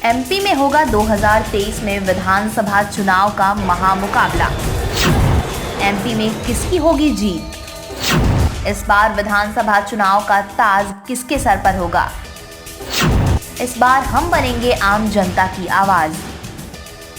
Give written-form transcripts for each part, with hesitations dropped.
MP में होगा 2023 में विधानसभा चुनाव का महामुकाबला। एमपी में किसकी होगी जीत? इस बार विधानसभा चुनाव का ताज किसके सर पर होगा? इस बार हम बनेंगे आम जनता की आवाज।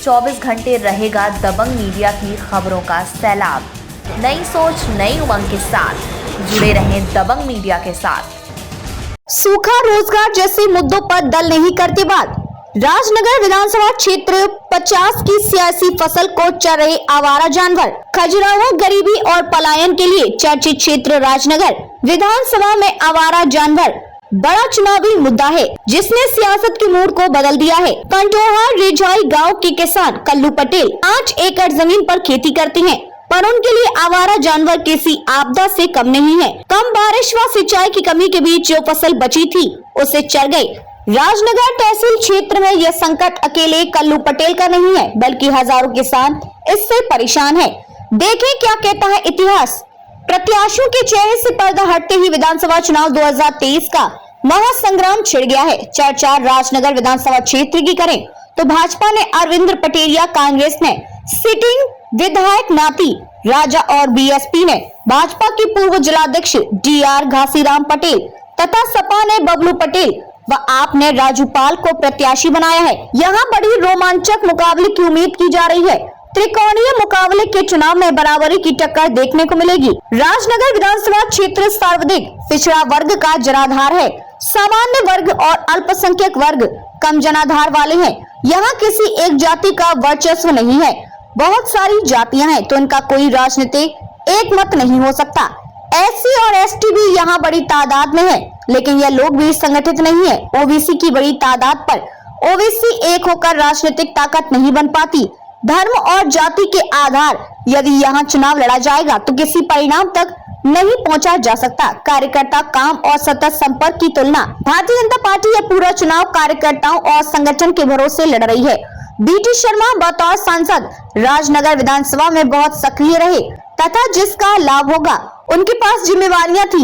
24 घंटे रहेगा दबंग मीडिया की खबरों का सैलाब। नई सोच नई उमंग के साथ जुड़े रहें दबंग मीडिया के साथ। सूखा, रोजगार जैसे मुद्दों पर दल नहीं करते बात। राजनगर विधानसभा क्षेत्र 50 की सियासी फसल को चर रहे आवारा जानवर। खजुराहो, गरीबी और पलायन के लिए चर्चित क्षेत्र राजनगर विधानसभा में आवारा जानवर बड़ा चुनावी मुद्दा है, जिसने सियासत के मूड को बदल दिया है। कंटोहा रिझाई गांव के किसान कल्लू पटेल 5 एकड़ जमीन पर खेती करते हैं, पर उनके लिए आवारा जानवर किसी आपदा से कम नहीं है। कम बारिश व सिंचाई की कमी के बीच जो फसल बची थी उसे चर गई। राजनगर तहसील क्षेत्र में यह संकट अकेले कल्लू पटेल का नहीं है, बल्कि हजारों किसान इससे परेशान है। देखें क्या कहता है इतिहास। प्रत्याशियों के चेहरे से पर्दा हटते ही विधानसभा चुनाव 2023 का महासंग्राम छिड़ गया है। चर्चा राजनगर विधानसभा क्षेत्र की करें तो भाजपा ने अरविंद पटेलिया, कांग्रेस ने सिटिंग विधायक नाती राजा और बीएसपी ने भाजपा के पूर्व जिलाध्यक्ष DR घासीराम पटेल तथा सपा ने बबलू पटेल व आप ने राजू पाल को प्रत्याशी बनाया है। यहाँ बड़ी रोमांचक मुकाबले की उम्मीद की जा रही है। त्रिकोणीय मुकाबले के चुनाव में बराबरी की टक्कर देखने को मिलेगी। राजनगर विधानसभा क्षेत्र सर्वाधिक पिछड़ा वर्ग का जनाधार है। सामान्य वर्ग और अल्पसंख्यक वर्ग कम जनाधार वाले हैं। यहाँ किसी एक जाति का वर्चस्व नहीं है। बहुत सारी जातियां हैं तो इनका कोई राजनीतिक एक मत नहीं हो सकता। SC और ST भी यहाँ बड़ी तादाद में है, लेकिन यह लोग भी संगठित नहीं है। OBC की बड़ी तादाद पर OBC एक होकर राजनीतिक ताकत नहीं बन पाती। धर्म और जाति के आधार यदि यहाँ चुनाव लड़ा जाएगा तो किसी परिणाम तक नहीं पहुँचा जा सकता। कार्यकर्ता काम और सतत संपर्क की तुलना भारतीय जनता पार्टी यह पूरा चुनाव कार्यकर्ताओं और संगठन के भरोसे लड़ रही है। BT शर्मा बतौर सांसद राजनगर विधानसभा में बहुत सक्रिय रहे तथा जिसका लाभ होगा उनके पास जिम्मेवारियां थी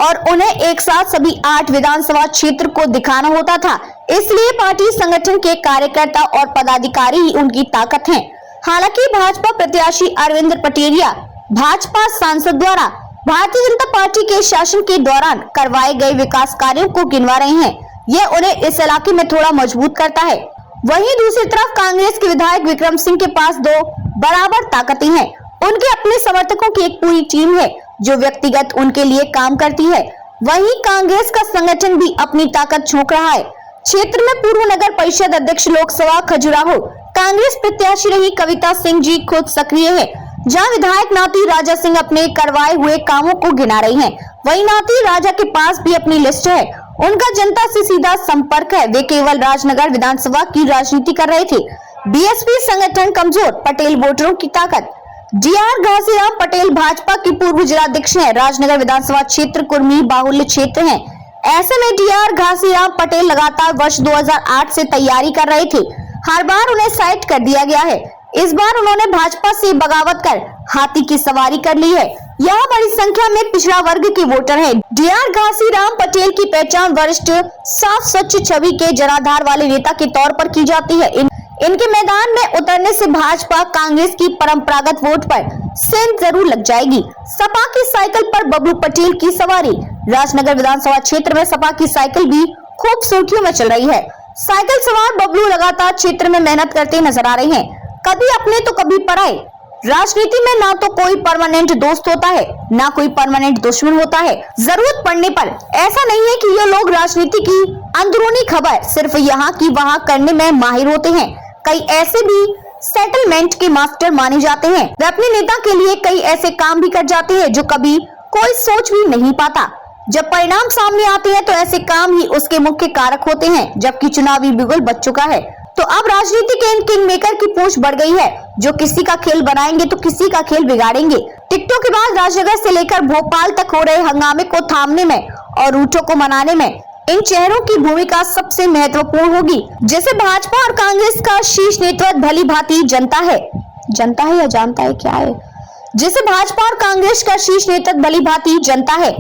और उन्हें एक साथ सभी 8 विधानसभा क्षेत्र को दिखाना होता था। इसलिए पार्टी संगठन के कार्यकर्ता और पदाधिकारी ही उनकी ताकत हैं। हालांकि भाजपा प्रत्याशी अरविंद पटेलिया भाजपा सांसद द्वारा भारतीय जनता पार्टी के शासन के दौरान करवाए गए विकास कार्यों को गिनवा रहे हैं। यह उन्हें इस इलाके में थोड़ा मजबूत करता है। वहीं दूसरी तरफ कांग्रेस के विधायक विक्रम सिंह के पास 2 बराबर ताकतें हैं। उनके अपने समर्थकों की एक पूरी टीम है जो व्यक्तिगत उनके लिए काम करती है। वहीं कांग्रेस का संगठन भी अपनी ताकत झोंक रहा है। क्षेत्र में पूर्व नगर परिषद अध्यक्ष लोकसभा खजुराहो कांग्रेस प्रत्याशी रही कविता सिंह जी खुद सक्रिय है, जहां विधायक नाती राजा सिंह अपने करवाए हुए कामों को गिना रहे हैं। वहीं नाती राजा के पास भी अपनी लिस्ट है। उनका जनता से सीधा संपर्क है। वे केवल राजनगर विधानसभा की राजनीति कर रहे थे। BSP संगठन कमजोर, पटेल वोटरों की ताकत। DR घासीराम पटेल भाजपा के पूर्व जिलाध्यक्ष हैं। राजनगर विधानसभा क्षेत्र कुर्मी बाहुल्य क्षेत्र है। ऐसे में DR घासीराम पटेल लगातार वर्ष 2008 से तैयारी कर रहे थे। हर बार उन्हें साइड कर दिया गया है। इस बार उन्होंने भाजपा से बगावत कर हाथी की सवारी कर ली है। यहाँ बड़ी संख्या में पिछड़ा वर्ग के वोटर हैं। DR घासीराम पटेल की पहचान वरिष्ठ, साफ स्वच्छ छवि के जनाधार वाले नेता के तौर पर की जाती है। इनके मैदान में उतरने से भाजपा कांग्रेस की परंपरागत वोट पर सेंध जरूर लग जाएगी। सपा की साइकिल पर बबलू पटेल की सवारी। राजनगर विधानसभा क्षेत्र में सपा की साइकिल भी खूब सुर्खियों में चल रही है। साइकिल सवार बबलू लगातार क्षेत्र में मेहनत करते नजर आ रहे हैं, कभी अपने तो कभी पराए। राजनीति में ना तो कोई परमानेंट दोस्त होता है, ना कोई परमानेंट दुश्मन होता है। जरूरत पड़ने पर ऐसा नहीं है कि ये लोग राजनीति की अंदरूनी खबर सिर्फ यहाँ की वहाँ करने में माहिर होते हैं। कई ऐसे भी सेटलमेंट के मास्टर माने जाते हैं। वे अपने नेता के लिए कई ऐसे काम भी कर जाते हैं जो कभी कोई सोच भी नहीं पाता। जब परिणाम सामने आते हैं तो ऐसे काम ही उसके मुख्य कारक होते हैं। जबकि चुनावी बिगुल बच चुका है तो अब राजनीति के इन किंग मेकर की पूंछ बढ़ गई है, जो किसी का खेल बनाएंगे तो किसी का खेल बिगाड़ेंगे। टिकटों के बाद राजनगर से लेकर भोपाल तक हो रहे हंगामे को थामने में और रूठों को मनाने में इन चेहरों की भूमिका सबसे महत्वपूर्ण होगी। जैसे भाजपा और कांग्रेस का शीर्ष नेतृत्व भली भांति जनता है या जानता है क्या है। जैसे भाजपा और कांग्रेस का शीर्ष नेतृत्व भली भांति जनता है,